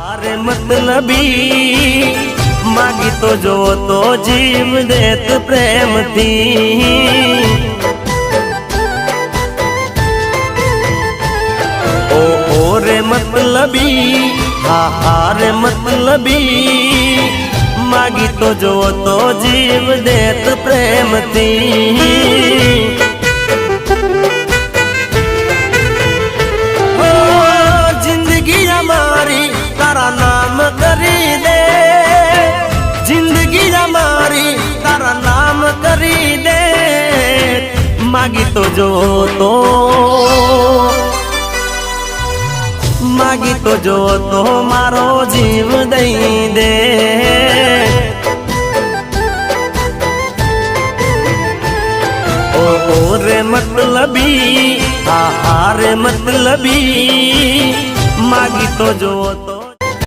हारे मतलबी मागी तो जो तो जीव देत प्रेम थी। ओ रे मतलबी हारे मतलबी मागी तो जो तो जीव देत प्रेम थी। जिंदगी हमारी तारा नाम करी दे, जिंदगी हमारी तारा नाम करी दे। मागी तो जो तो मागी तो जो तो मारो जीव दई दे। ओ रे मतलबी हारे मतलबी मागी तो जो तो